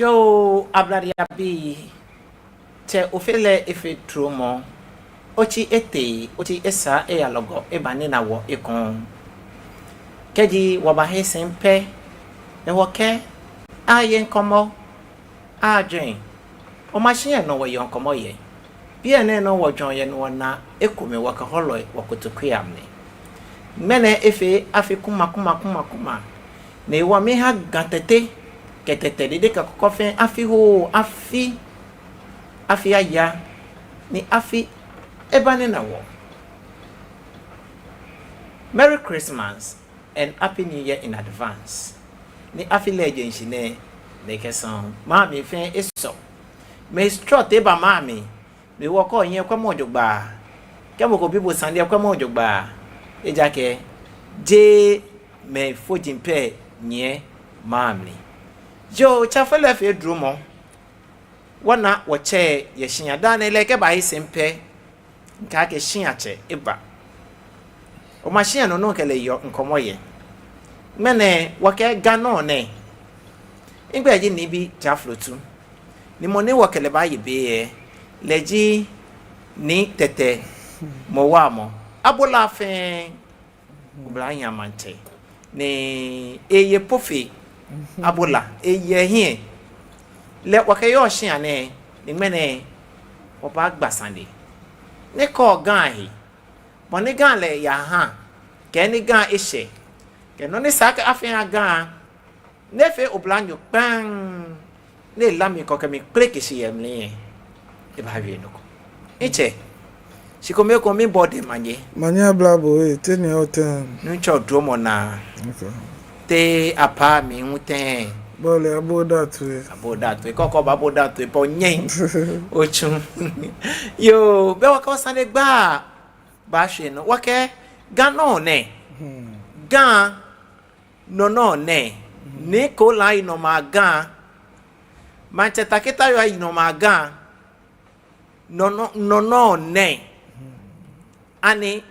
Joe Abladiabi Te Ofele Efe Trumo Ochi Ete Ochi Esa Ealogo Ebanina wo Ekon Keji Wabahe Sempe Ewoke Ayen Komo Ajin O machine no way on Komo ye Bien no wo John Yen wana Ekumi waka holloy wakutukuyamne Mene Efe Afi kuma Ne wa me ha gatete ketete de ka kofen afi ho afi aya ni afi ebane na wo. Merry Christmas and Happy New Year in advance. Ni afi legend ne kesan ma mi fen eso. Me strut e ba ma mi me wo ko yen kwa mojogba. Ke mo ko bibo sande kwa mojogba. E jake je me fojimpe nye mamli jo chafele fe drumo wana wache ye shinya dane leke ba hisempe nka ke shinya che eba o machine no kele yo nkomo ye mene wake gano ne ingbe ji ni bi jaflotu ni mo ne wakele ba ye be leji ni tete mo wa mo abola fe obla nya mante ne eye pofi abola eye hie le wakayo hia ne ni mene oba gbasande ne ko gan hi mo ne gan le ya ha ke ni gan ehye ke no ne saka afia gan ne fe oblanyo bang ne lami ko ke mi click shi yemle e ba wi no ko eche Shikome ko mi body manye. Manya blabo teni hotel. Ncho dromo na. Okay. Te apa mi uten. Bole aboda tu. Aboda tu. Koko ba aboda tu po nyen. Ochun. Yo, be wa ko sande gba. Ba hwe no. Wake gan no ne. Gan no ne. Ni ko lai no ma gan. Manchester kita yo no ma gan. No ne. Ani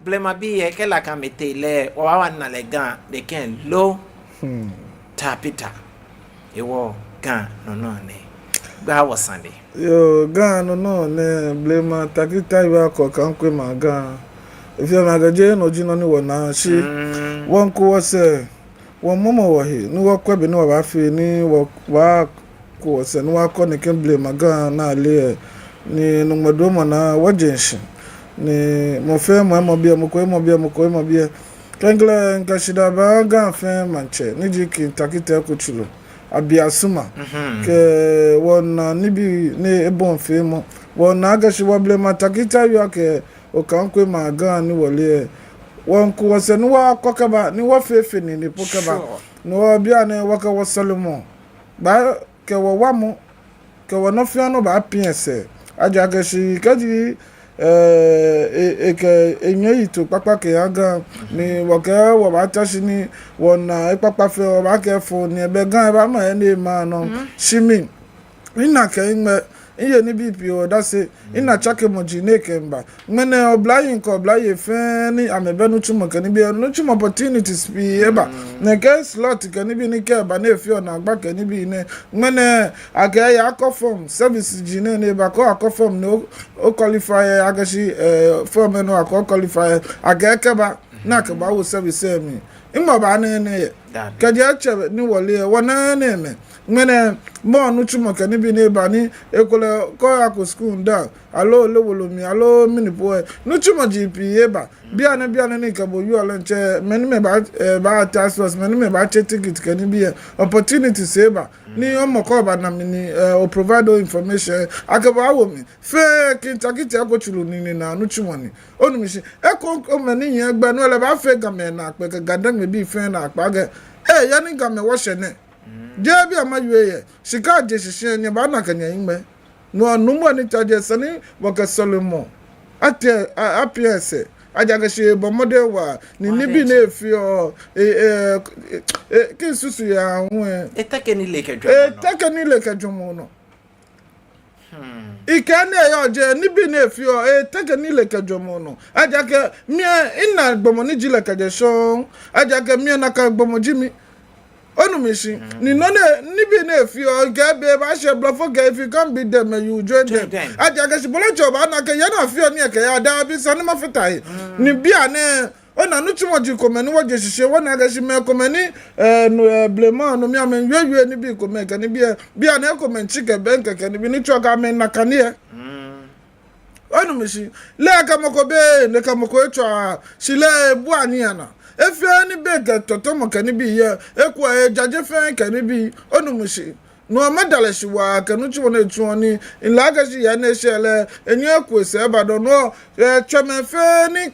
blema biye ke la kamete le wa na le gan de ken lo tapita ewo gan no ne gba wo sande yo gan no ne blema takita iwa ko kan kwe ma gan if you na gaje no jino ni wona shi won ko wose won momo wo he ni wo kwabe ni wa ba fi ni wo wa ko wose ni wa ko ne ken blema gan na le ni no madomo na wajenshi ni mo fe mo bia mo ko bia kengla nkashida ba ga fe manche ni jiki takita ko chulo abia suma ke wona ni bi ni ebon fe mo wona ga shi wa blema takita yo ke o kan ko ma ga ni wole won ko wase ni wa kokaba ni wa fefe ni pokaba no bia ne waka wasalomo ba ke wo wa mo ke wo no fi no ba piense aja ga shi kaji enye ito papa ke aga ni waka wa ba tashi ni wona papa fe wa ba ke fo ni ebe gan ba ma ni ma no shimi ina ke nme iye ni bp o da se ina chake moji ne kemba mene oblayin ko oblaye fe ni amebe no chumo ke ni bi no chumo opportunities bi eba ne ke slot ke ni bi ni ke ba na efi ona agba ke ni bi ne mene aga ya akofom service ji ne ne ba ko akofom no o qualify agashi form no akọ qualify aga ke ba na ke ba wo service mi imma ba ne ne ke je che ni wole wona ne me mene mo no chumo ke ni bi ne ba ni ekole ko akọ school nda alo lewolo mi alo mini boy no chumo gp eba bia ne ni ke bo yu ole nche meni me ba task force meni me ba che ticket ke ni bi opportunity eba ni o mo ko ba na mini o provide information akaba wo mi fe kintakiti akochulu ni na no chumo ni onu mi shi e ko meni yen gba no le ba fe ga me na pe ga dan me bi fe na pa ga ya ni ga me wo she ne je bi amaye ye shika je shishe ni ba na kanya ingbe no numo ni taje sani waka solomon ate apiese ajaga shi bo model wa ni nibi na efi o kin susu ya hu etake ni leke dwomo no ikane yo je nibi na efi o etake ni leke dwomo no ajaga mi ina gbomo ni jile kaje so ajaga mi na ka gbomo jimi Onumishi, ni no ni be na if you get babe I share bluff okay if you can't beat them you join them. Ajaga si bolo job na ke ya na fio ni ke ya da bi so ni ma fitai. Ni bia ne ona no tumo ji komani wo je hihye wona ga shi me komani no blema no mi amen yewe ni bi komani ka ni bia na komani ke benka ke ni bi ni choka men na kanie. Onumishi le ka mokobe ne ka moko etwa shile bu ani ana. Efia ni bega totomo kani bi ye ekwa jaje fen kani bi onumushi no amadale shiwa kanu chi wona etu oni ilaga shi ya na shele enye kwese bado no cheme fe ni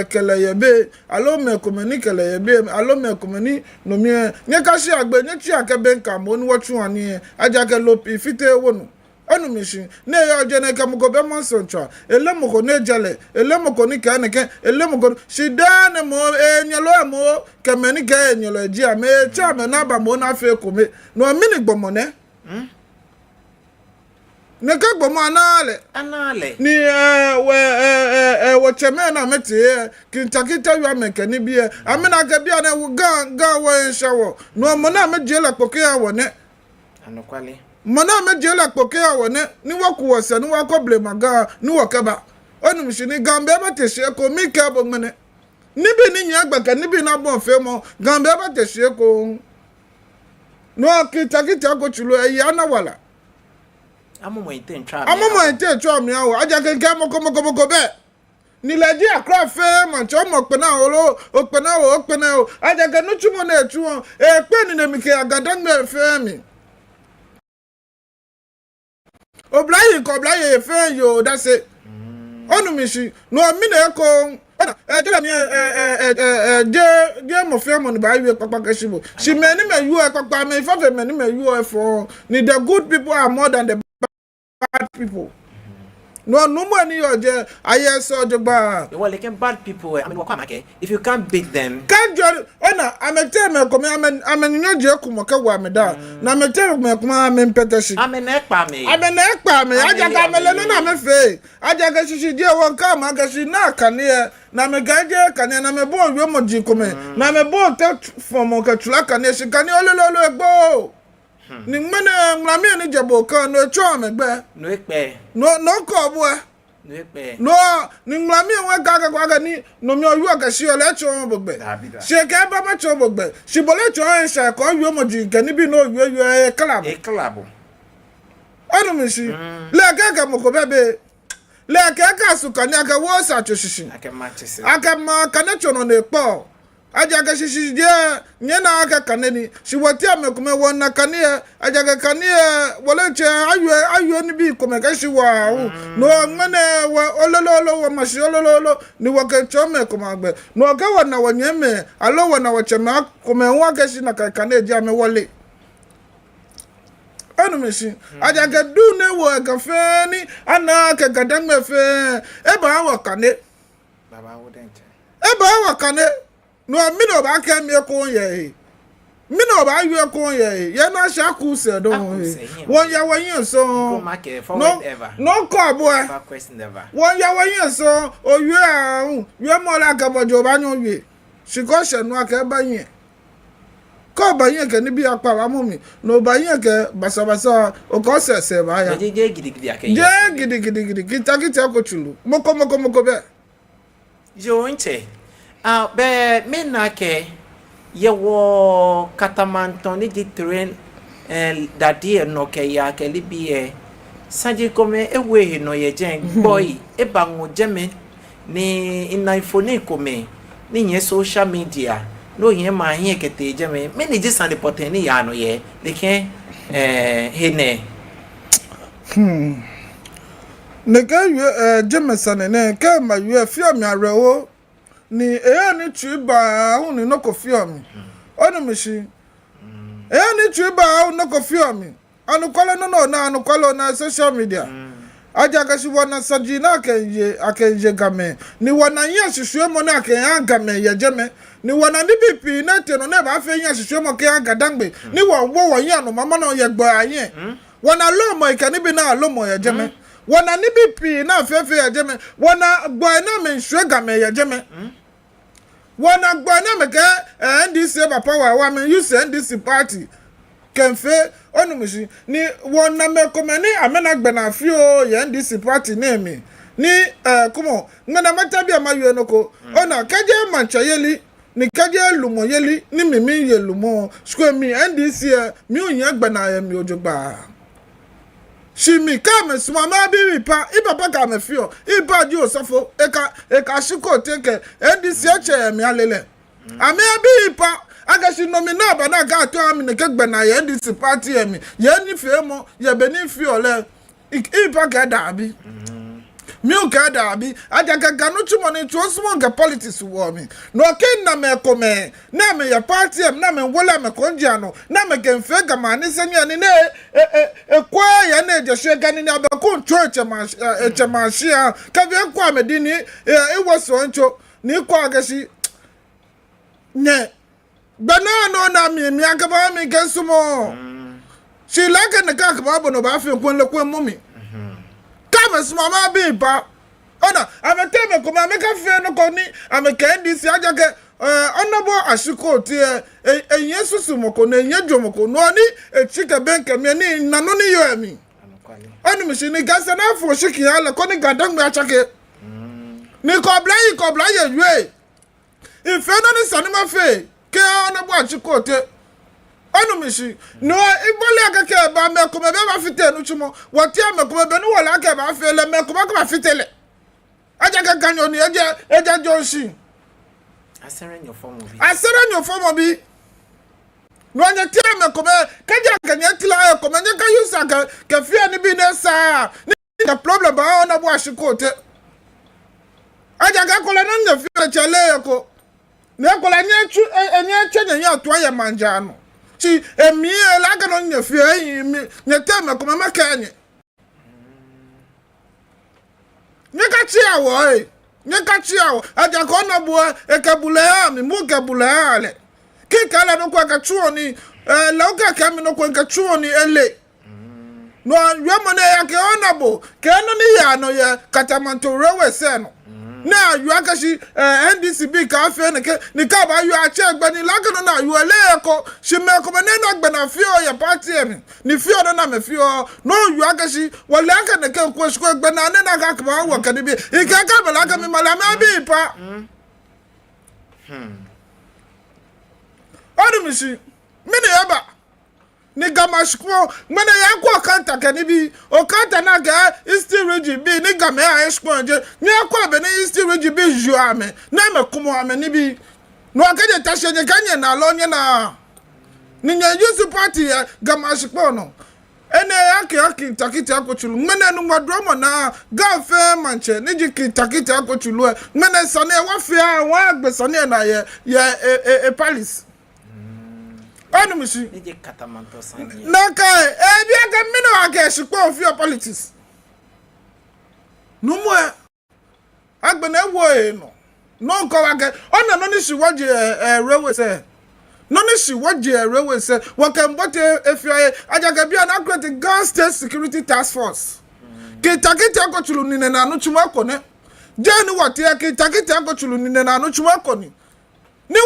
kele yebe alo me komani kele yebe alo me komani no mi nye kashi agbe nye chi akebe nka mo ni wotu ani aja ke lopi fite wonu Onumishi ne yo jene kamuko be monsoncha elemoko ne jale elemoko ni kaneke elemoko shidane mo enyelo mo kemeni ke enyelo eji ame cha me na ba mo na fe kome no mini gbomo ne ne ka gbomo anale ni wo cheme na meti kintakita yo ameke ni bie amena ke bia na ga wo nshawo no mo na mejela poke ya wo ne anokwale mana me jela poke awone ni waku wose ni wakoble maga ni wakaba Onumishi ni gambe ba teshe ko mi ke bo mene ni bi ni nya gbaka ni bi na bon fe mo gambe ba teshe ko no akitakita ko chulo eyi anawala amomo ite twa mi awo aja kenke moko be ni leji akra fe man cho mo pe na olo o pe na o aja ke nu chumo na etu o e pe ni na mi ke agadan me fe mi Oblaye ko oblaye fe yo that's it. Onumishi no mi na ko tell me je mo fe mo ni ba yu papa kashibo. She me ni me yu papa me fa fe me ni me yu for ni the good people are more than the bad people. No money or je aye so jogba. Well, they can bad people. I mean, what make? If you can't beat them, can't you? Ona, I'm tell me come I'm no je kumoka wa me da. Na me tell me come I'm peteshi. I'm an ekpa me. Aja ka me le no na me fe. Aja ka shishi je won ka ma ka shi na kane na me gaje kane na me bo yo mo ji come. Na me bo te for mo ka tula kane shi kane ololo egbo. Ni mene mlami ni jebo kan no cho megbe no ekpe no ko bo no ekpe no ni mlami we ga ni no mi oyu ka si ole cho bogbe se ke ba ma cho bogbe si bole cho en sha ko yu mo ji ke ni bi no yu e klabo Onumishi le ga mo ko bebe le ka su kan aka wo sa cho shishi aka ma kan cho no ne po ajaga shishi je nyena aka kaneni shiwati amekume wona kanie ajaga kanie woleche ayu ni bi kome ka shiwa no ngene olololo wa mashi olololo ni wakacho mekuma agbe no ka wana wanyeme alo wana wachema kome wa ka shi na kane je ame wole Onumishi ajaga dune wo ka feni ana ka gadangme fe eba wa kane baba wodente eba wa kane no mi no ba ka mi ko ye mi no ba yu ko ye na sha ku se do won ya won yin so no ko bo won ya won yin so o yu yu mo la ka bojo ba nyu yu si ko se nu aka ba yin ko ba yin ke ni bi apa wa mu mi no ba yin ke basa o ko se ba ya je gidigidi ake je gidigidi kita ko chulu moko be yo nche be mena ke ye wo katamanton ni ditren dadie no ke ya ke libie saji kome ewe no ye jen boy e banwo jeme ni ina iphone kome ni nye social media no ye ma hin kete jeme me ni jisan de poteni ya no ye de ke hene ne ka jeme sanene ka ma yu fi mi arewo ni ni tuba hu ni no kofio mi Onumishi ni tuba hu no kofio mi anu kwala no na anu kwala na social media aja ka shi wona saji na akenje game ni wona yin asisue mo na aken game ye jeme ni wona ni pipi na te no na ba fe yin asisue mo ke agadangbe ni wo yin anu mama no ye gbo ayen wona lo mo ikani bi na lo mo ye jeme wona ni pipi na fefe ye jeme wona gbo na me nsue game ye jeme Wana gwana meke NDC ba power wa me use NDC party kemfe onu mishi ni wana me komani amena gbena fio ya NDC party name ni kumo ngana matabi amayu enoko ona kaje mancha yeli ni kaje lumo yeli ni mimi ye lumo sko mi NDC mi onya gbena ya mi ojogba shimi kame suma ma bi pa ipapa kame fio ipa di osofo eka shiko teke NDC eche mi alele ame bi pa agashi nomina ba na ga to ami ne kegbe na ye NDC party emi ye ni fie mo ye be ni fio le ipa ka da bi mi o ka da bi aja ka ganu chumo ni tu osmo ga politics wo mi no ken na me kome na me ya party em na me wola me konja no na me gemfe ga mani senya ni ne kwa ya na je hwe ga ni na ba ko church ma shia ka bi kwa me di ni e wo so ncho ni kwa ga shi ne bana no na mi aka ba mi kan sumo shi la ka na ka ba bo no ba fi kwon le kwon mumi kama smama bi pa ona ameteme ko ma me ka fi no ko ni ameka NDC aja ke onobo ashiko ti enye susu moko na enye jomoko no ni echika benke me ni nanu ni yo emi onu mi shi ni gasa na fo shiki ala ko ni gadan me achake ni ko bla ye yue ife no ni sanima fe ke onobo ashiko ti onu mi shi no ibole akake ba me ko me ba fite nu chumo wati me ko be nu wala ke ba fe le me ko ba fitele aja ka ganyo ni eja joshi asere nyo form obi no anya ti me ko be kaja kanya tila e ko me nya ka yusa ka fia ni bi na sa ni the problem ba ona bo ashikote aja ka kola na nya fia chale ko ne kola nya chu enya chenya nya to ya manja no ti emi la ga no nya fia yi mi nya te me ko me ka anya nyeka chi awo aja ko na bo ekabule ami mu kabule ale kikala no kwa kachuo ni la uka kami no kwa kachuo ni ele no yemo ne ya ke onabo ke no ni ya no ya katamanto rewe se no na yu akashi NDCB ka afi ni ka ba yu ache gbe ni la no na yu ele ko shime ko me na gbe na fio ya party emi ni fio no na me fio no yu akashi wale aka ne ke ko shiko gbe na na ka ba wa ka ni bi ika ka bela ka mi mala ma bi pa adu mi shi mini yaba ni gamashko mena ya kwa kanta kanibi o kanta na ga isti region bi ni game a expo je ni akwa be ni isti region bi ju ame na me kumo ame ni bi no akaje tashe je kanye na lo nye na ni nya yusu party gamashko no ene yake takiti akochulu mena nu madromo na gafe manche ni jiki takiti akochulu mena sane wa fia wa agbe sane na ye palace anu mishi nije katamanto sanje naka bi aka mino aka shikpo of your politics no mo agbena wo no ko aka ona no ni shiwaje railway say no ni shiwaje railway say wo kan bote efia ajaga bia na create Gas State Security Task Force kitakiti akochulu ni na anu chuma ko ne je ni wate kitakiti akochulu ni na anu chuma ko ni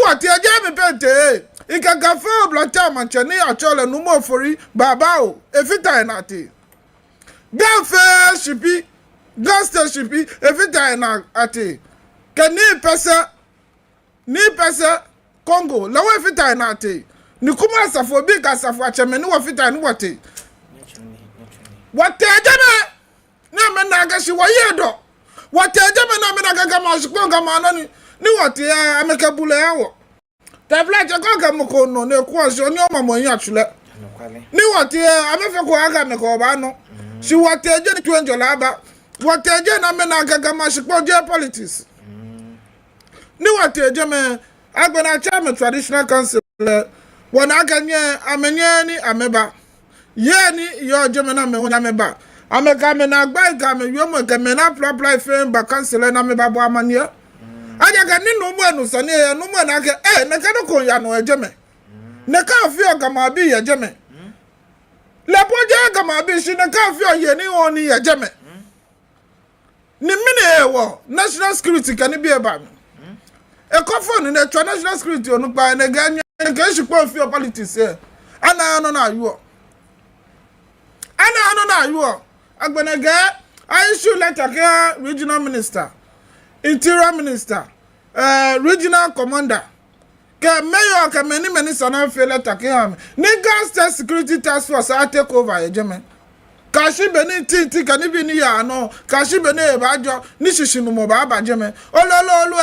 wate je me pente ikagafe oblata manchani achole numo fori babao efita enati gafe shipi Gas shipi efita enati keni pesa Congo lawe efita enati ni kuma safo bi ka safo acheme ni wa fita ni wate jeme na me na gashi wa yedo wate jeme na me na gaga mashiko ga manani ni wate ameka bule yawo tabla je ko ga mko no ne ko so ni o mamo yin atule ni wate amefe ko aga me ko ba no si wate je ni tuenjo la ba wate je na me na gaga mashiko je politics ni wate je me agbena cha me traditional council wona aga nye amenye ni ameba ye ni yo je me na me wona meba ameka me na gba ga me yo mo ga me na apply fe ba council na meba bo amanie aja ga ni no mu enu sane ya no mu na ga na ka no ko ya no ejeme na ka fi o ga ma bi ya jeme le poje ga ma bi shi na ka fi o ye ni won ni ya jeme ni mini ewo national security kan bi e ba mi e kofo ne national security onu pa ne ganya ke shikpo fi politics e ana no na ayo agbenega I issue letter ke regional minister interior minister regional commander ke mayor ke many sana fe letter ke am ni gas security task force a take over ejeme kashi beni tinti kani bi ni ya no kashi beni e ba jo ni shishinu mo ba jeme ololo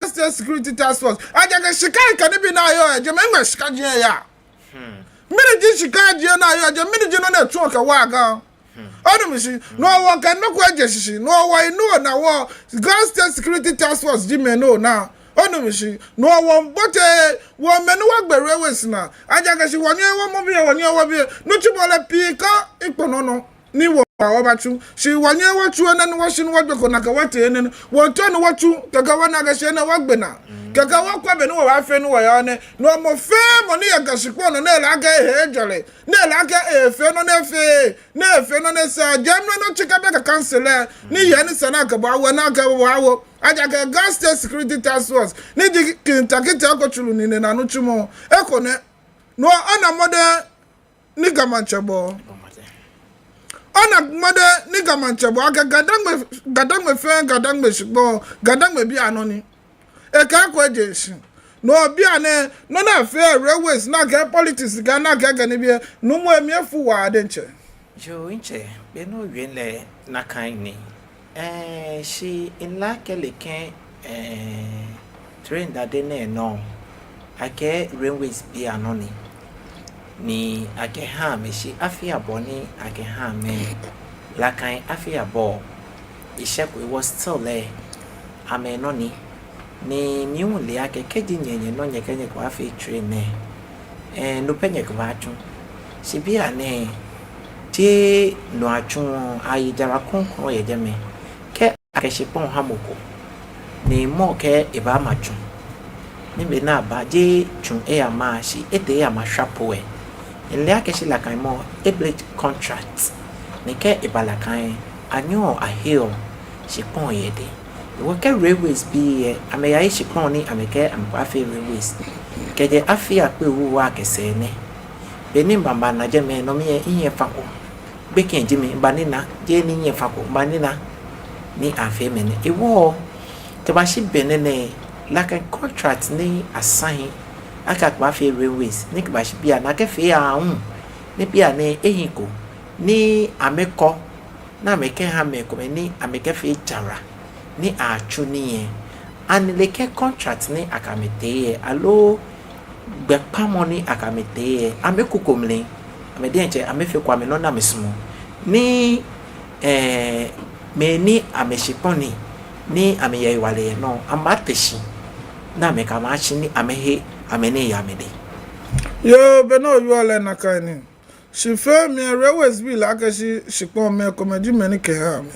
gas security task force aja ke shikai kani bi na yo ejeme ngwe shikaji ya mini ji shikaji na yo ejeme mini ji no na tun ka wa ga Onumishi, no one can no kwajeshishi, no why no na war gas security task force Jimmy no now. Onumishi, no one but one men work by railways now. Ajagashi 1 year 1 year no chibola pika iponono ni wa wabachu. She 1 year what you and washing what the konakawati and one turn what you kakawana gashena wagbena. Kakawa kwa benu wa fe no wayane no mo fe money agashikwo no na laga hejole na laga fe no na fe no na sa jamno no chika be ka cancel ni ye ni sana ka ba wa na ka wa aja ka gas security task force ni di kintakita akochulu ni na no chumo ekone no ana mode ni gamanchebo ona mode ni gamanchebo aga gadangme fe gadangme shigbo gadangme bi anoni e ka ko agency no bia ne no na fair railways na ga politics ga na ga ga ne bia no mo emiefu wa de nche jo nche be no wiele na kan ni she in la keleke train that de ne no ake railways bi anoni ni ake ha me she afia boni ake ha me la kan afia bo isheko was still there amenoni ni miule yake keji nyenye no nyekenye kwa afi train no penye kwa atu sibia ne ti no atu ayi jara konkro ye jeme ke akeshipon hamoko ni mo ke eba machu ni be na ba je chun e ama shi ete ya ma shapo e ile akeshi la kan mo eblet contract ni ke ebala kan anyo ahio shipon ye de Waka railways be amaya shikoni ameke amkwafe railways keje afia pe wu wa kese ne beni mbamba na jeme no me ihe fako beken jimi banina je ni ihe fako banina ni afi mene ewo te ba shi benene like a contract ni assign aka kwafe railways ni ba shi bia na kefe ahun ni bia ne ehiko ni ameko na ameke ha meko ni ameke fe jara ni achuni anileke contract ni akamete alo gbepa money akamete amekukomle amedienche amefe kwa me no na mesmo ni me ni ameshiponi ni ameye wale no amateshi na me kama achi ni amehe amene ya mede yo beno yo ale na kani she fe me railways bill akashi shipon me komeji me ni ke ha me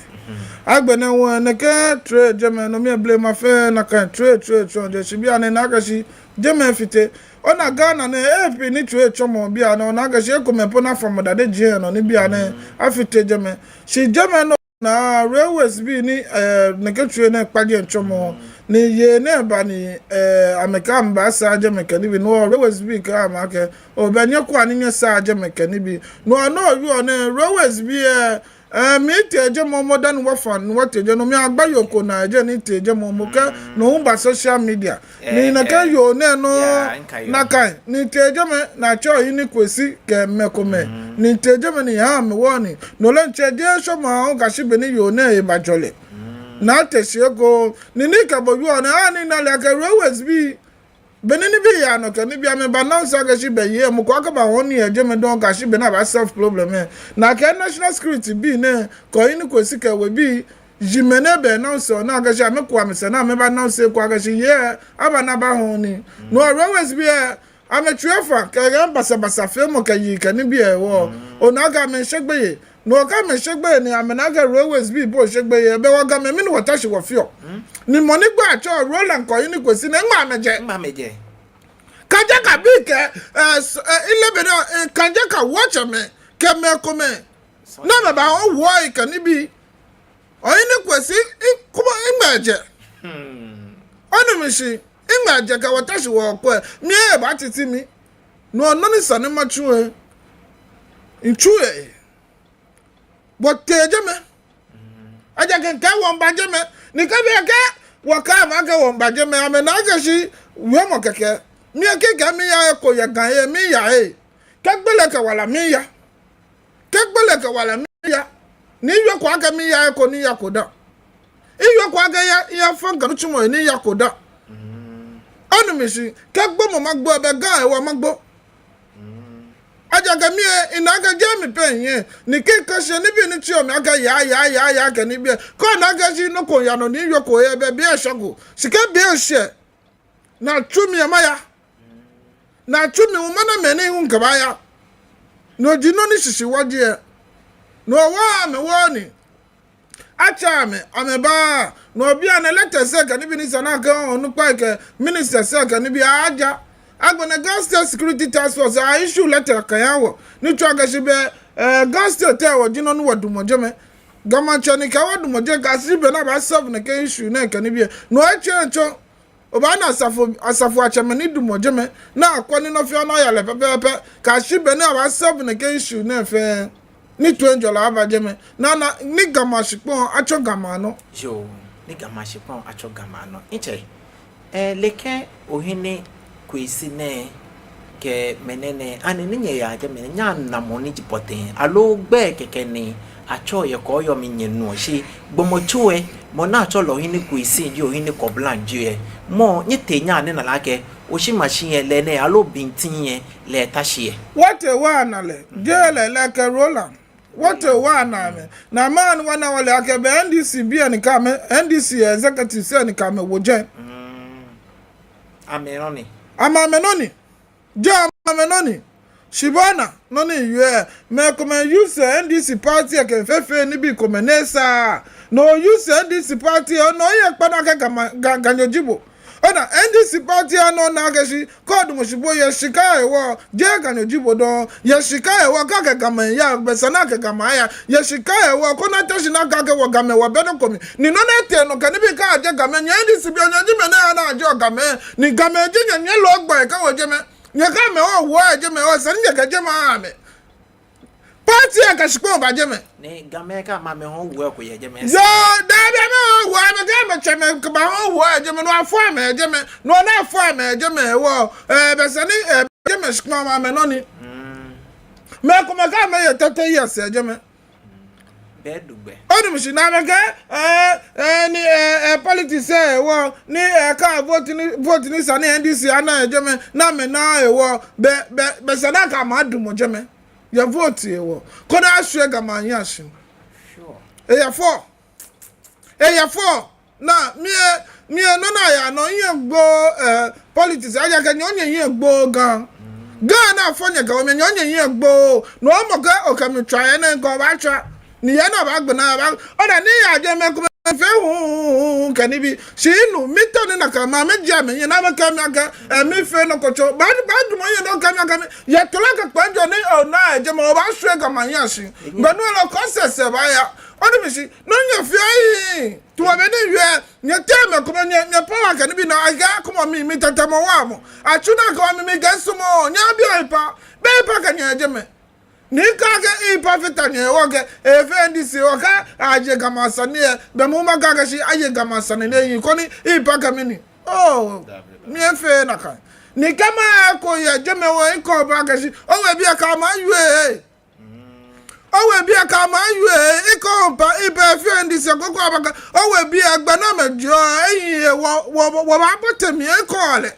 agbene won ne ke trade jeme no me blame afa na kan trade je shi bia ne na gashi jeme fite ona Ghana ne epi ni trade chomo bia na na gashi ko me pona from da de je no ni bia ne afite jeme shi jeme no na railways bi ni ne ke trade na paje chomo ni ye ne ba ni ameka mba sa jeme ke ni bi no railways bi ka ma ke o ba nye kwa ni nye sa jeme ke ni bi no you ne railways bi me teje mo modern warfare what teje no me agbayoko na je ni teje mo ka no ba social media ni na ka yo ne no na kan ni teje me na cho yi ni kwesi ke mekome ni teje me ni ha me woni no le teje so ma o ga shi be ni yo ne e ba jole na tese go ni ka bo yo na ani na le ka always be benini bi ya no kan bi am ba na so ga shi be ye mo ko ka ba won ni eje me don ga shi be na ba self problem na ka national security bi ne ko yin ko sika we bi jimene be na so na ga shi am ko am se na me ba na so ko ga shi ye aba na ba ho ni no always be am tuefa ka ga basa fe mo ka yi kan bi e wo ona ga me segbe no ka me segbe ni am na ga always be bo segbe ye be wa ga me ni water shi wo fio ni money gba cho Roland ko yin ko si na ngba meje kaja ka bi ke ile be kaja ka watch me ke me ko me na ba o wo kan ni bi o yin ko si kuma meje onu mi si Ima jeka watashi wo ko mie ba titi mi no no ni sane machuwe nchuwe boteje me aja ke ka won baje me ni ka be ka wo ka ma ka won baje me ame na ga shi we mo keke mie ke ga mi ya ko ya gan ye mi ya ka gbele ka wala mi ya ka gbele ka wala mi ya ni yo ko aga mi ya ko ni ya ko da iyo ko aga ya fanga chumo ni ya ko da onu mishi ka gbo mo magbo ebe gan e wo magbo ajaga mi ina aga je mi pen yen ni ke ka se ni bi ni ti o mi aga ya ke ni bi ko na aga ji no ko ya no ni yo ko ebe bi e shogo sika bi e she na chumi ya maya na chumi wo mana me ni hun ka ba ya no ji no ni sisi waje e no wa me wo ni acha me ameba no bia na letter say ka ni bi ni sana ka onu pa ke minister say ka ni bi aja agbona Gas Security Task Force a issue letter ka yawo ni twa ga shi be gas te wo jino no wadumoje me gama chani ka wadumoje ka si be na ba solve na ke issue na ka ni bi no achencho oba na asafo achame ni dumoje me na akwani no fi ono ya le pepepe ka shi be na ba solve na ke issue na fe ni $20 abaje me na ni gama shipon acho gama no yo ni gama shipon acho gama no inche leke ohini kwesi ne ke menene ane nye ya je me nya na moni jipoten alo gbe keke ni acho ye ko yo mi nyenu shi gbomochuwe mo na acho lo hini kwesi ji ohini ko blanji e mo nyete nya ne na lake oshi machine le ne alo bintin ye le tashi e what a one ale jele like a roller what a one ame na man wana wale ake be NDC bi ani kame NDC executive say ani kame woje amenoni amamenoni ja amamenoni shibana noni yue me come use NDC party ake fefe ni bi come nesa no use NDC party no ye kpana ke ganyojibo ona NDC party ano na gashi code mushibo ye shika ewo je ganyojibo don ye shika ewo ka gama ya besana ke gama ya ye shika ewo kona tashi na ka ke wo game wo bedo komi ni no na te no kanibi ka je game nya NDC bi onyanji me na ajo game ni game je nya lo gba ka wo je me nya ka me o wo je me o san je ka je ma me party akashiko ba je me ne game ka ma me ho wo ko ye je me yo da be me wo me ga me cheme ka ba ho wo je me no afo me je me no na afo me je me wo be sani je me shikma ma me no ni me ko me ka me ye tete yes je me be dugbe onu mi shi na me ga ni politics wo ni ka vote ni sani NDC ana je me na me na wo be sana ka ma du mo je me ya vote ewo kona asue gama anyashi sure eya 4 na mie no na ya no yen gbo politics aja ke nyon yen gbo gan na afonye ga o me nyon yen gbo no mo ga o ka mi try na go ba try ni ya na ba gbona ba o da ni ya je me ko fe hu kanibi shinu mitoni na kama meja me yen na ba ka mi aka mi fe no kocho ba du mo yen no ka mi aka ya tola ka panjo ni o na je mo ba swe ga manyashi gbanu lo consess ba ya onu mi shi no nya fi ayi to wa me ni yue nya teme ko nya power kanibi na aga ko mi tata mo wa mo achuna ko mi ga sumo nya bi oipa be pa ka nya je me ni ka ke ipa fitanye woke FNDC woka aje kama sanie be mu maka ka shi aje kama sanie ne yin ko ni ipa ka mini oh mi efe na ka ni kama ko ya je me wo ko ba ka shi o we bi aka ma yue o we bi aka ma yue iko pa ipa FNDC ko ko ba ka o we bi agba na mejo eyin wo ba potemi e ko ale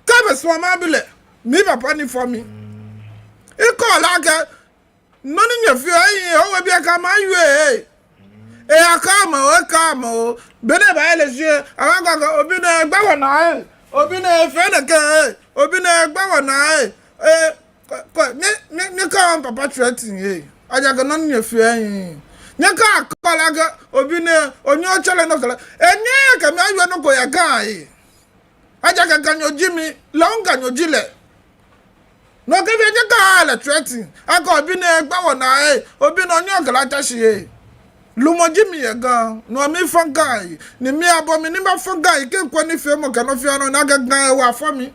ka be so ma bile mi papa ni for mi iko la ka noni nya fi ayi o we bi aka ma yue aka ma o bene ba ele je awa ga obi na gba wona obi na fe na ke obi na gba wona ko ni ka papa threatening aja ga noni nya fi ayi nya ka ko la ga obi na onyo chele no kala enye ka mi ayo no ko ya ga ayi aja ga ganyo jimi longa nyo jile no ke be je ka la threatening aka obi na gba wona obi na onyo kala tashi lumojimi ye gan no mi fa guy ni mi abo mi ni ba fa guy ke kwa ni fe mo kana fi ano na ga gan wa fa mi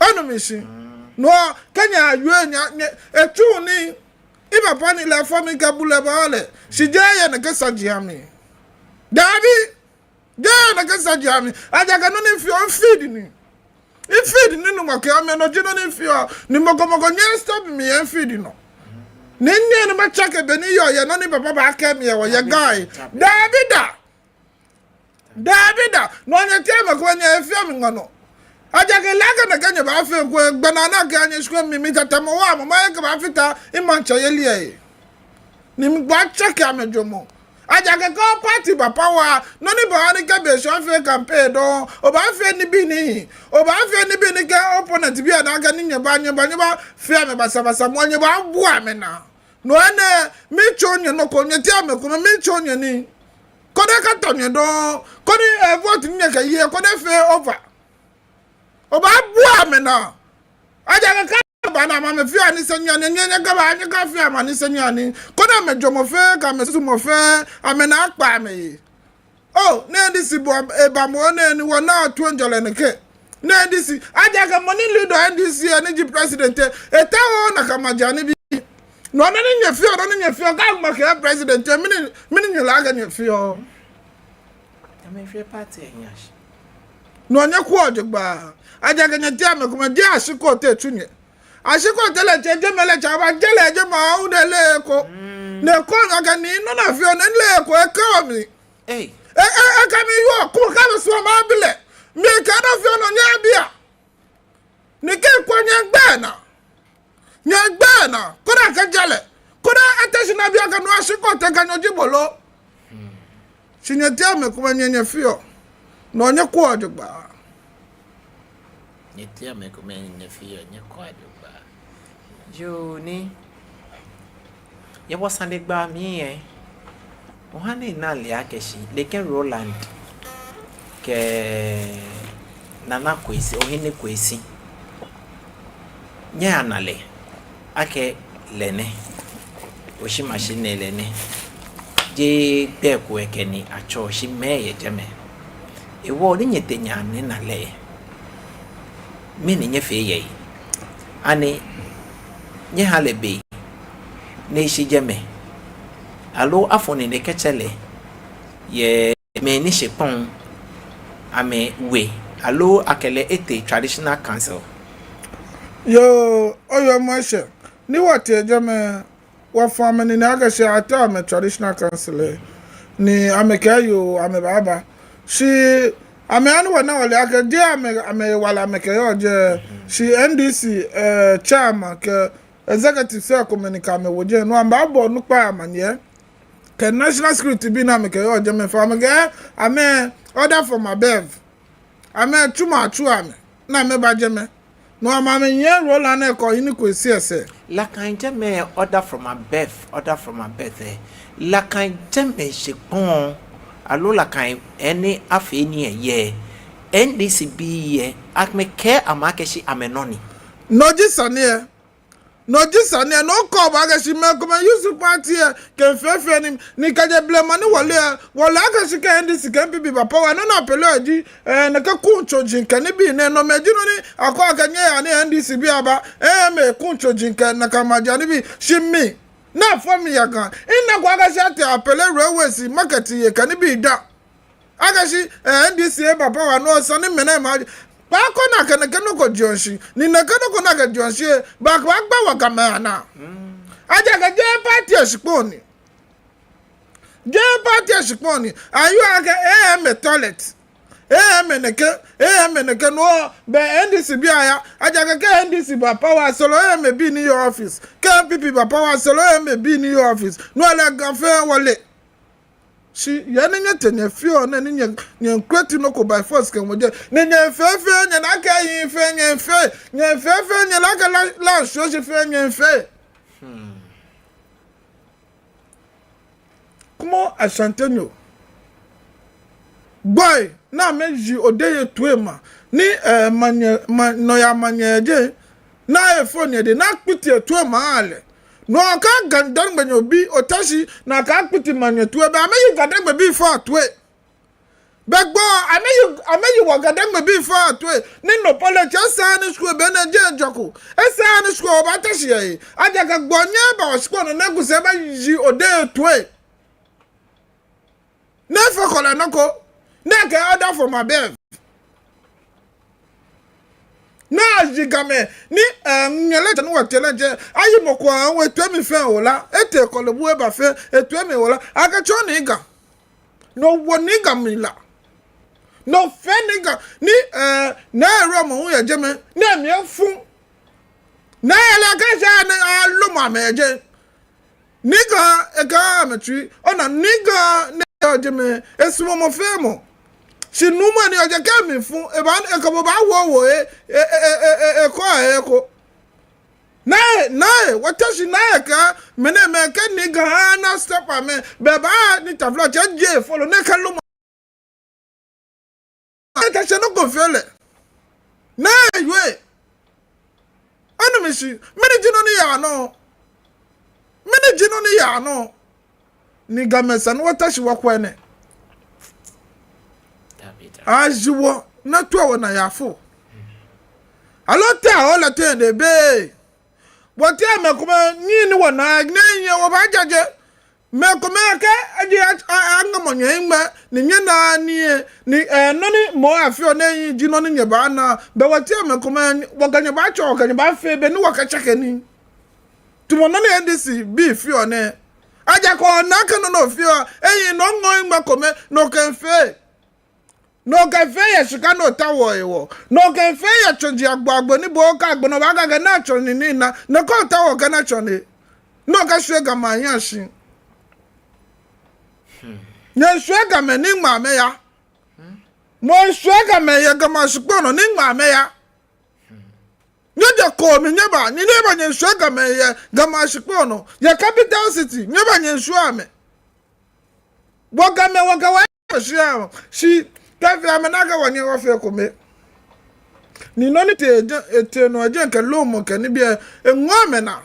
anu mi shi no kanya ayo nya etu ni iba pa ni la fa mi ka bule ba ole shi je ye na ke sajiami dabi je na ke sajiami aja ga no ni fi on feed ni feed ni no ke ame no je no ni fi o ni mo ko nya stop mi en feed no Nene no machake beni yo ye no ni papa ba aka me ye guy Davida no nya tema ko nya efia mi ngono aja ke laga na kanya ba fe ko banana ka nya shko mi tatamo wa mo ma ka ba fita imancha ye lie ni mi gba chake amejomo aja ke ko party papa wa no ni ba ni ka be so fe campaign do o ba fe ni bi ni ka opponent bi na ga ni nya ba fe me basa mo nya ba bu amena no ene mi chonye no ko nye ti ame ko mi chonye ni ko de ka tonye do ko ni vote nye ka ye ko de fe over o ba bu amena aja ka ba na ma me fi ani senya ni nye ga ba anya ka fi ama ni senya ni ko na me jomo fe ka me su mo fe amena akpa me oh ne ndi si bo e ba mo ne ni wona atu njole ne ke ne ndi si aja ka money leader ndi si ani ji president e ta o na ka majani bi no na nye fio ka ma ke president mini nye la ga nye fio ame fie party enyash no nye ku ojugba aja ga nye ti ame kuma di asiko te tunye asiko te le je mele cha ba je le je ma u de le ko ne ko ga ni no na fio ne le ko e ka mi ka mi yo ku ka so ma bile mi ka na fio no nya bia ni ke ko nya gba na koda ka jale koda attention na bia ka no asiko te ka nyoji bolo chinyeti ame kuma nyenye fio no nye ku ojugba nyeti ame kuma nyenye fio nye ku ojugba joni ye wasande gba mi ohane na le akeshi leken Roland ke nana kwesi ohene kwesi nye anale ake lene oshi machine lene je beko ekeni acho shi meye jeme ewo ni nyetenya ne na le mi ni nyefe ye ani nye halebe ne shi jeme alo afoni ne kechele ye me ni shepon ame we alo akele ete traditional council yo oyo mashe ni wate jame wa family na ga she ata me traditional council ni amekayo amebaba shi ame anu wana wale aka je ame wala amekayo je shi NDC chairman ke executive say communicate me woje no amba bo nu pa amanye ke national security bi na amekayo je me fa ame order from above ame tuma atu ame na me ba je me no amame yen rola na ko yin ko si ese la kan jeme order from above la kan jeme shepon alo la kan eni afeni ye NDC bi ye akme ke amakeshi amenoni no jisane no ko ba ga shi me ko ma use party ke fefe ni ka je blame ni wole aka shi ka NDC ke bibi ba power no na pele aji na ka kuncho jinka ni bi ne no meji no ni akọ aka nye ya ni NDC bi aba me kuncho jinka na ka majani bi shi mi na for mi ya kan ina kwa ga shi ate apele railways market ye ka ni bi da aga shi NDC ba power no so ni mena ma ba ko na kana kana ko jonshi ni na kana ko na ga jonshi ba ba gba wa kama na aja ga je party ashiponi ayu aga me toilet meneke no be NDC bi aya aja ga NDC ba power solo me bi ni your office ka pipi ba power solo me bi ni your office no ala ga fe wole shi yana nya tenye fio na nya nkreti no ko by force kan moje nya fefe nya na ka yin fe nya fefe nya la ka la so je fe nya fe como asantenyo boy na meji odeye tuema ni manye no ya manye je na e phone de na kpiti tuema ale no aka gandan gbanyo bi otashi na ka akpiti manyetu ebe ameyi gadan gbe bi for atwe begbo ameyi wa gadan gbe bi for atwe ni no police esa ni school be na je joko esa ni school ba tashi ye aja ka gbonye ba osko no neguse ba yi ode atwe na for kola noko na ka order for my bev na jigame ni nyele tanu watele je ayi moko an etwemi fe ola ete kolebu e ba fe etwemi ola akacho ni ga no woni ga mila no fe ni ga ni na ero mo ye je me na mi fun na ele ka ja ni alu ma me je ni ga e ga metri ona ni ga ne je me esumo mo fe mo si numa ni oje ka mi fun e ba e ko ba wo eko na watashi na ka mene me ka ni ga na step ame be ba ni taflo je follow ne ka lu ma ka se no go fele na we anu mi si mene jino ni ya no ni ga mesa no watashi wa kwene ajiwo na to na yafo alota ola te de be wote me kuma ni wona nyenye wo ba jaje me kuma ke aji angamonye ngba ni nyana ni no ni mo afio na yin ji no ni nye ba na be wote me kuma woganye ba cho woganye ba fe be ni waka cheke ni tumo no ni ndisi bi fio ne aja ko na kan no fio eyin no ngo ngba kome no kan fe no ka fe ya shika no tawo ewo no ka fe ya chonji agbagbo ni bo ka agbo no ba ga na choni ni na no ko tawo ka na choni no ka shwe ga ma yan shi ne shwe ga me ni ma me ya mo shwe ga me ya ga ma shpo no ni ma me ya nye de ko mi nye ba ni ne ba nye shwe ga me ya ga ma shpo no ya capital city nye ba nye shwe ame wo ga wa shi Tafi amenaga wanye wafe kome. Ni noni te no ajen ke lomo ke ni bia enwame na.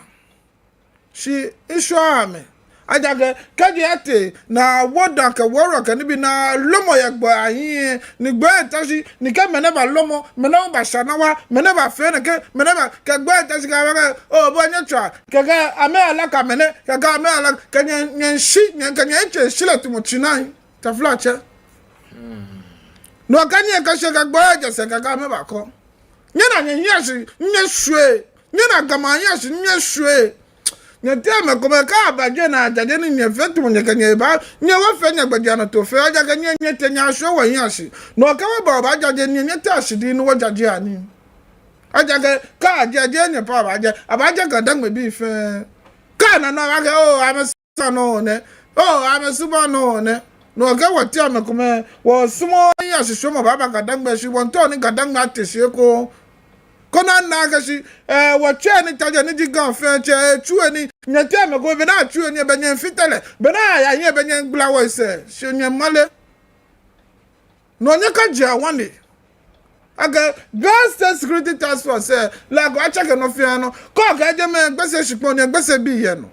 Shi isho ame. Aja ke kaji ate na woda ke woro ke ni bi na lomo ya gbo ayin ni gbo etashi ni ke meneba lomo meneba ba shanawa meneba fe ne ke meneba ke gbo etashi ka o bo nya twa ke ga ame ala ka mene ke ga ame ala ke nyen shi nyen ke nyen che shile tumo chinai ta flache. No kanye ka shega gboja se ka me ba ko nyena nyenyashi nyeshwe nyena gama nyashi nyeshwe nyeteme ko me ka abaje na ajaje ni nyefetu mo nyekanye ba nyewa fe nyagbaja na to fe aja ka nyete nyashwe wa nyashi no ka ba ba ajaje ni nyete ashidi ni wajaje ani aja ka ajaje ni pa abaje ka dangme bi fe ka na na ga o amesa no ne o amesuba no ne no ga wati ame kuma wo sumo ya shisho mo baba gadangbe shi wonto ni gadangbe atese ko kona na ga shi wo che ni taje ni jigan fe che chue ni nyete ame ko be na chue ni be nyen fitele be na ya yen be nyen glawo ise shi nyen male no nya ka je awani aga Gas State Security Task Force la go acha ke no fi ano ko ga je me gbese shipon ni gbese bi ye no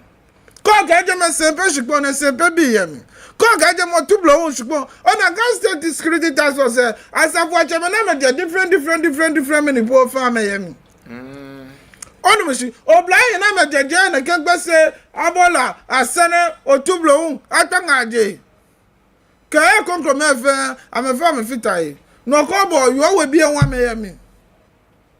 ko ga je me sempe shipon ni sempe bi ye mi ko ga je mo tublo un shipon ona Gas State Security Task Force asafu acha me na me different many po fa me ye mi onu mi si oblaye na me jeje na ke gbese abola asene otublo un atangaje ke e kontro me fe amefa me fitai no ko bo yo we bi enwa me yemi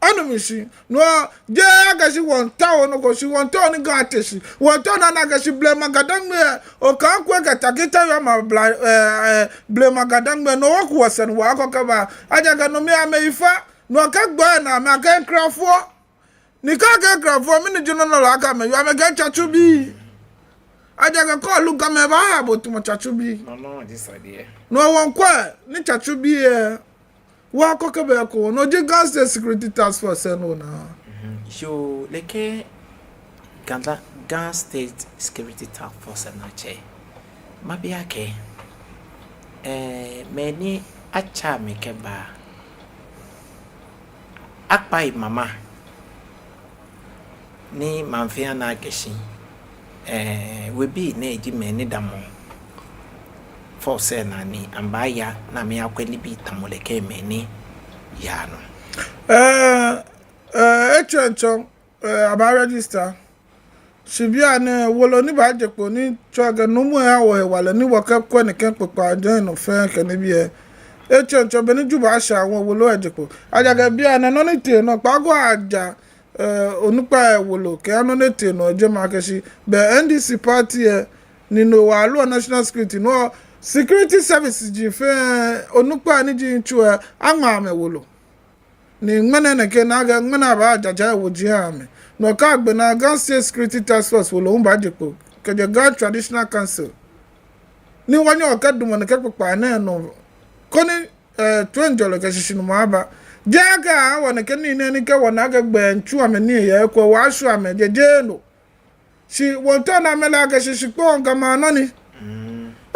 anu mi si no je aga si won tawo no ko si won tawo ni ga atesi won tawo na ga si ble magadang me o kan ko ga takita yo ma ble magadang me no wo ko sen wa ko ka ba aja ga no me ameifa no ka gba na ma ka krafo ni ka krafo mi ni jino no la ka me yo me ga chachu bi aja ga ko lu ga me ba bo tu mo chachu bi no this idea no won kwa ni chachu bi wa kokebe ko no je Gas State Security Task Force no na so leke Gas State Security Task Force na che mabia ke meni acha me ke ba akpai mama ni manfia na geshin we be na eji me ni damo for say na ni ambaya na me akwani bi tamoleke me ni ya no echencho aba register shibia ne wolo ni ba jepo ni choga no mu ya wo wale ni wo ka ko ne kan popa join no fe kan bi e echencho be ni juba asha won wolo ejepo ajaga bia ne no ni te no pago aja onupa wolo ke ano ne te no je makeshi be NDC party ni no wa lo national security no security services ji fe onupa ni ji nchu anwa me wolo ni ngmene ne ke na ga ngmena ba ajaja wo ji ame no ka gbe na Gun State Security Task Force wolo mba jepo ke the Gun Traditional Council ni wanyo okadumo ne ke popa na no koni twenjolo ke shishinu maba jaga wana ke ni ke wana ga gbe nchu ame ni ye ko wa shu ame jeje no shi wonto na mela ga shishikpo ngama no ni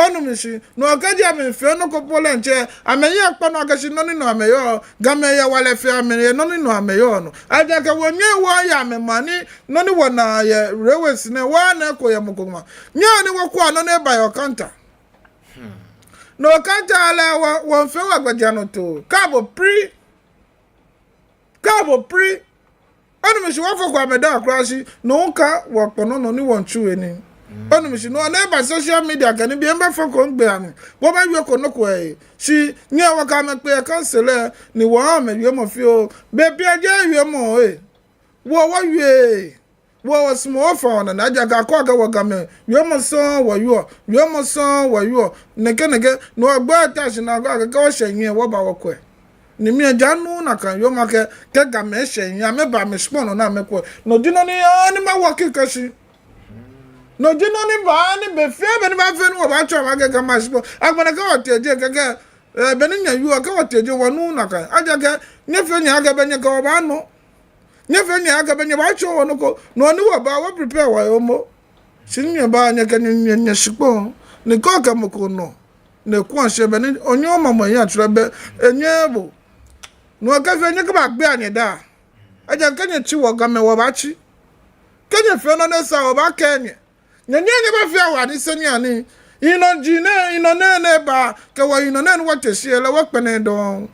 onu mi shi no ka je ame fe no ko pole nche ame ye pa no ga shi no ni no ame yo ga me ya wale fe ame ye no ni no ame yo no aja ka wonye wo ya ame mani no ni wona ye rewes ne wa na ko ya mukoma nya ni wo kwa no ne ba yo kanta no kanta ala won fe wa gbaja no to kabo onu mi shi wo fo kwa me da krashi no ka wo pono no ni won chu eni onu mi shi no na ba social media kan bi emba fo ko ngbe ami wo ba wi ko no ko e shi nye wo ka me pe cancel ni wo me wi mo fi o be bi aje wi mo wo wi wo small phone na aja ga ko ga wo ga me wi mo so wo yo ne ke no agba ta shi na ga ga wo shenye wo ba wo ko ni mi janu na kan yo make ke ga me shenye me ba me spon na me ko no dino ni ani ma wo ki kashi no dino ni ba ni be fe be ni ba fe no ba cho ma ga ma spon agbona ka oteje ga be ni nya yu ka oteje wonu na kan aja ga nye fe nya ga be nya ka ba no nye fe nya ga be nya ba cho wonu ko no ni wo ba wo prepare wa yo mo sin nya ba nya ka nya spon ni ko ka mo ko no ne ko se be ni onyo mama ya tura be enye bo no ka fe nya ka ba gbe ani da aja ka nya chi wo ga me wo ba chi ka nya fe no ne sa wo ba ka nya nya ba fe wa ni se nya ni ino ne ba ka wa ino ne wo te sie le wo pe ne don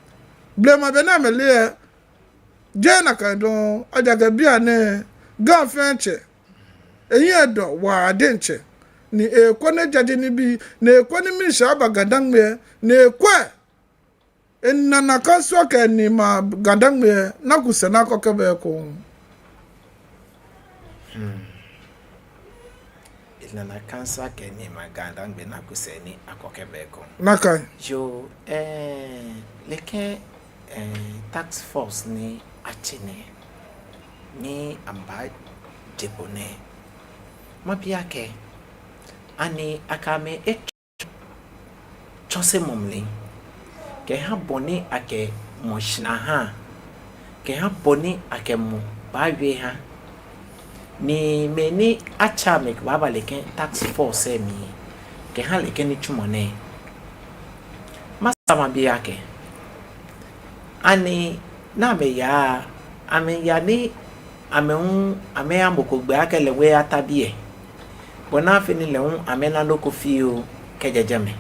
ble ma be na me le je na ka don aja ga bia ne ga fe nche eyi do wa de nche ni ekwo ne jaje ni bi na ekwo ni mi sha ba gadan me na ekwo enna na ka so ka ni ma gadan me na ku se na ko ke be ko na kansa ke ni maganda ngbe na kuseni akokebeko naka jo leke tax force ni achine ni amba jebone mapia ke ani akame chose momli ke ha boni ake moshna ha ke ha boni ake mo bawe ha ni meni acha mek baba leke tax force mi ke ha leke ni chumone masama biake ani na be ya ame ya ni ame amboko gbe akele we atabie bona fini le ame na loko fio kejejeme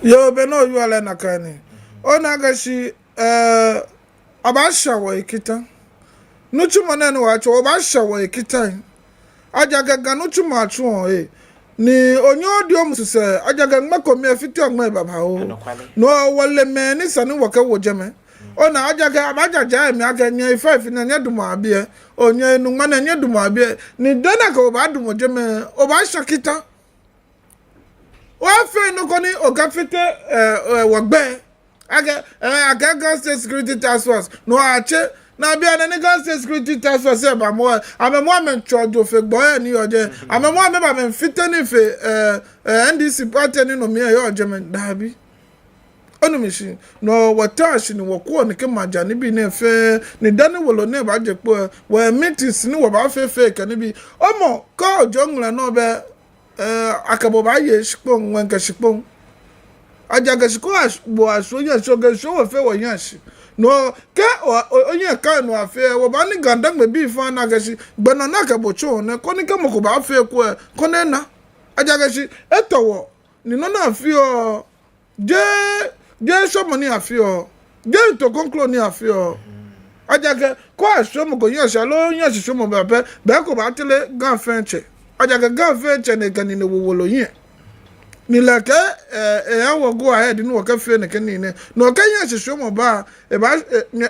yo be no yu ale nakani ona gashi abasha wa ikita nuchuma nenu wacho obasha wa ikitan ajaga nuchuma acho ni onyo dio mususe ajaga makomi afiti ogma baba o no wole me ni sani waka wojeme ona ajaga abajaja emi aga nya 5 na nya dumo abie onye enu mana nya dumo abie ni dana ka oba dumo jeme obasha kita wa fe no koni ogafite wagbe aga Gun State Security Task Force no ache na bia na Gun State Security Task Force ba mo amemo am chojo fe gbo ni oje amemo am ba me fite ni fe NDC party ni no me e oje men dabi onu mi shi no watash ni woko ni ke maja ni bi na fe ni dani wolo ne ba je po we meetings ni wo ba fe ke ni bi omo ko ojo nla no be akabo ba ye shpo nwen ke shpo ajaga shiko bo aso ye so ge so fe wo yan shi no ke onye ka no afe wo ba ni ganda me bi fa na gashi gbana na ka bocho ne ko ni ke mo ko ba afe ko ne na aja gashi etowo ni no na afi o je so mo ni afi o je to conclude ni afi o aja ke ko aso mo ko yan sha lo yan si so mo ba pe be ko ba tele gan fenche aja ke gan fenche ne kan ni wo lo yin ni la ke I will go ahead no ka fe ne kan ni ne no kan yan si so mo ba e ba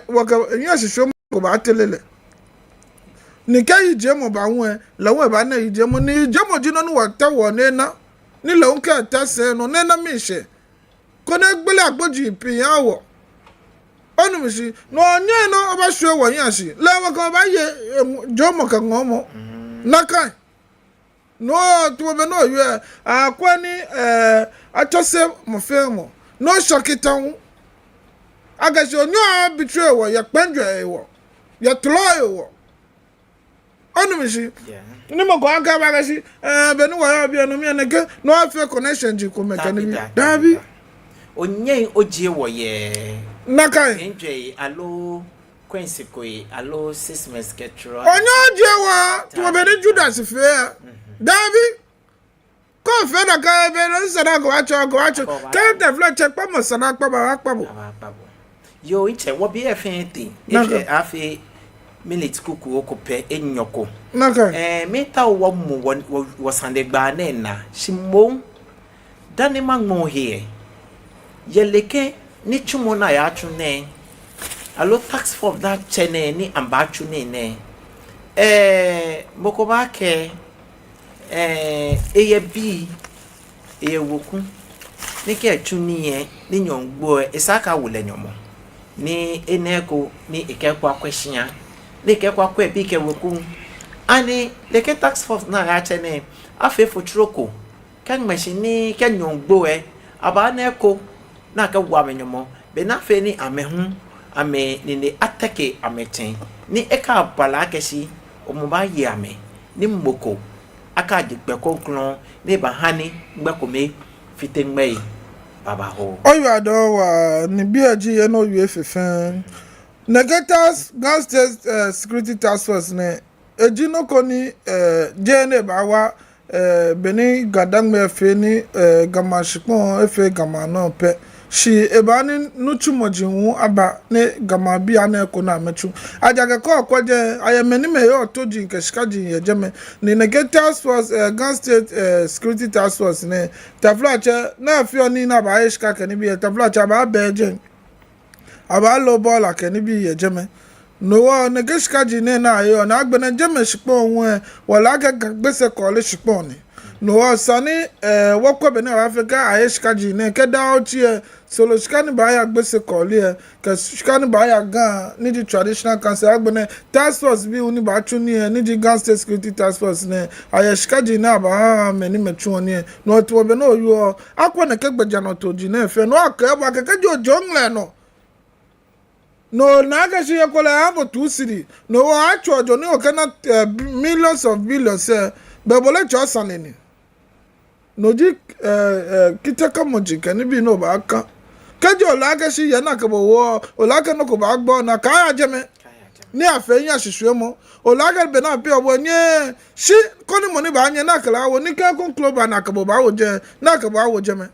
wo ka yan si so mo ko ba tele ni ka yi je mo ba won la won ba na yi je mo ni je mo jino no wa ta wo ne na ni la un ka ta se no ne na mi se ko ne gbele agboji pin ya wo onu mi si no nye no oba sure wo yan si le wo ko ba ye jo mo kan mo na kan no to be no you akwani atose mo fe mo no shokita hu agashi onyo betray wo ya pendwe wo ya tloy wo onu mi si ni mo ko aga ba gashi be ni wo ya bi enu mi eneke no afe connection ji ko mechanic dabi onye oje wo ye nakai enjoy alo Quincy koi alo 6 months ketro onye oje wa to be ni Judas fe dabi ko fe na ka be no sada go acho ka te fle check pa mo sada pa ba yo iche wo bi efenti iche afi minute kuku okope enyoko nakai meta wo mu wo sande gba na shimo dani mangmo here yeleke ni chumo na ya chune alo tax for that chene ni amba chune ne mokoba ke eye bi eye woku ni ke chuni ye ni nyongbo isaka wule nyomo ni eneko ni ikekwa kweshia ni kekwa kwa bi ke woku ani leke tax force na ya chene afe futroko kan machine kan nyongbo aba na eko na ka wa menyomo be na fe ni amehu ame ni atake ameten ni eka bala keshi omuba ye ame ni mboko aka jigbe konkron ni bahani ngbekome fitengbe baba ho oyo ado wa ni biaji ye no yu fefen Negatas Gas State Security Task Force ne ejino koni jene bawa beni gadang me fe ni gamashipon efe gamano pe shi ebani nuchu mojinwu aba ne gama bia na eko na mechu ajaga ko kwaje ayemeni me yo toji nke shikaji ye jeme ni Negatas Force Gas State Security Task Force ne taflache na afio ni na ba shika keni bi taflache ba beje aba lo bola keni bi ye jeme no wa negeshika ji ne na ayo na agbene jeme shipo onwe wala ga gbese ko le shipo ni no wa sani wokwe be na Africa ayeshika ji ne ke da ochi solo shikani ba ya gbese ko le ke shikani ba ya ga ni di traditional council agbene task force bi uni ba chu ni ni di Gas State Security Task Force ne ayeshika ji na ba meni mechu ni no to be no yo akwa na ke gbeja no to ji na fe no aka ba ke jo jongle no naga shi yakola abo tusiri no wa acho jo ni o kana millions of billions bebole cho saneni no ji kitaka moji kan bi no ba aka kejo laga shi yana ka bo wo o laga no ko ba gbo na ka ajeme ni afeyin asisue mo o laga be na pe obo ni shi ko ni mo ni ba anye na kala wo ni ka kon club na ka bo ba wo je na ka ba wo je me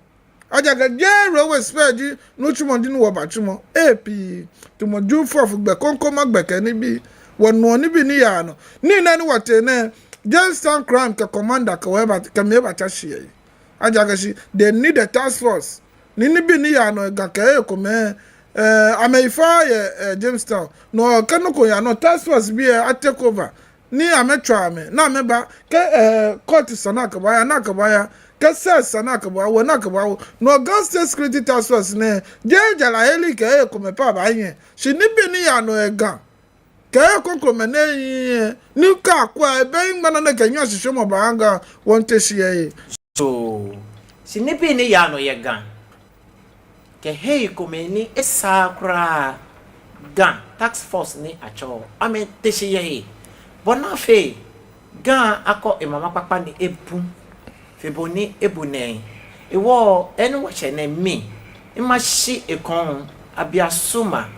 ajaga jero we speji no chumo dinu wo ba chumo epi to mo ju fof gbe konko magbeke ni bi wonu ni bi ni ya no ni na ni wote ne just stand crime ka commander ka we ba ka me ba tashi ajaga shi they need a task force ni bi ni ya no ga ka e ko me ameifa ye Jamestown no kanoko ya no task force bi a take over ni ametwa me na me ba ke court sana ka ba ya na ka ba ya kasa sana ka ba wo na ka ba wo no Gas State Security Task Force ne je jala heli ke ko me pa ba yen shi ni bi ni ya no ega ke ko ko me ne ni ka kwa ebe ngba na ke nya shisho mo ba nga won te shi ye so shi ni bi ni ya no ye gan ke hey ko me ni esa kra gan tax force ni acho ame te shi ye bona fe gan akọ imama papa ni ebu feboni ebune ewo enu wache na mi ima shi ekon abiasuma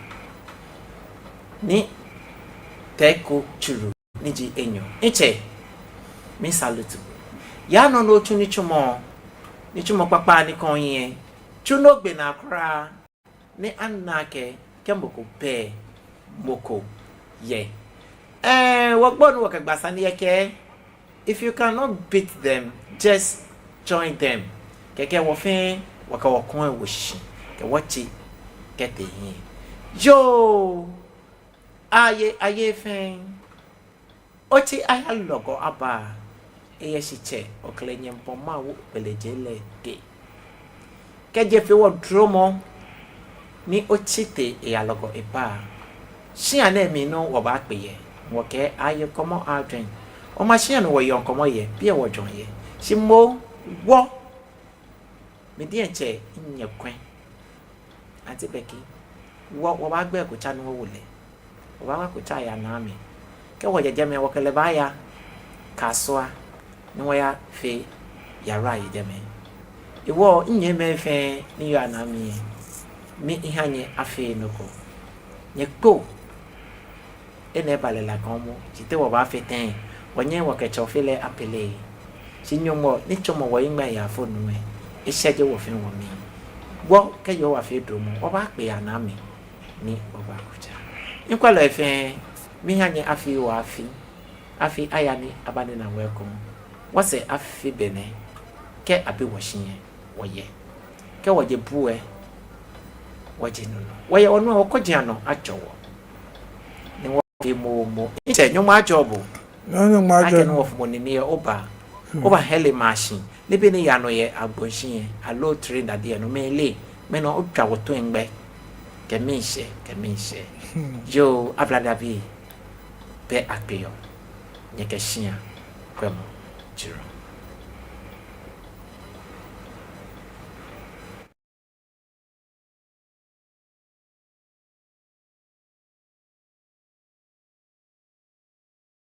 ni teko churu ni ji enyo eche mi salute ya no no chu ni chumo papa ni kon yen chu no gbe na kra ni anake kemboko pe moko ye wogbon wo kagbasa ni yeke if you cannot beat them just join them keke wo fin waka wokon e wo shi ke wachi kete yin yo aye fin ochi aya logo aba eye shiche oklenye mpoma wo pelejele ke keje fi wo dromo ni ochite e alogo eba shi ana mi no wo ba pe ye wo ke aye komo adwen o ma shi ana wo yon komo ye bi e wo jon ye shi mo wo me di enche nye kwen ati beki wo ba gbe ko cha no wo le wo ba ko cha ya na mi ke wo jeje me wo kele ba ya kaswa ni wo ya fe ya ra yi deme iwo nye me fe ni yo na mi ihanye afe no ko nye ko ene bale la komo jite wo ba fe ten wo nye wo ke cho fe le apele si nyomo ni chomo wo ingba ya fo nu e iseje wo fe wo mi wo ke yo wa fe do mo wo ba pe ana mi ni wo ba kuja nkwa lo efe mi hanye afi wo afi aya ni abane na welcome wo se afi bene ke abi wo shin wo ye ke wo je buwe wo je no wo ye onu wo koja no ajowo ni wo ke mo ite nyomo ajobo no ma I can off money near oba heli machine libi ni ya no ye agbonshin a low train that there no me le me no utwa wo to engbe ke me she yo ablada bi pe apeyo nye ke shia kwemo jiro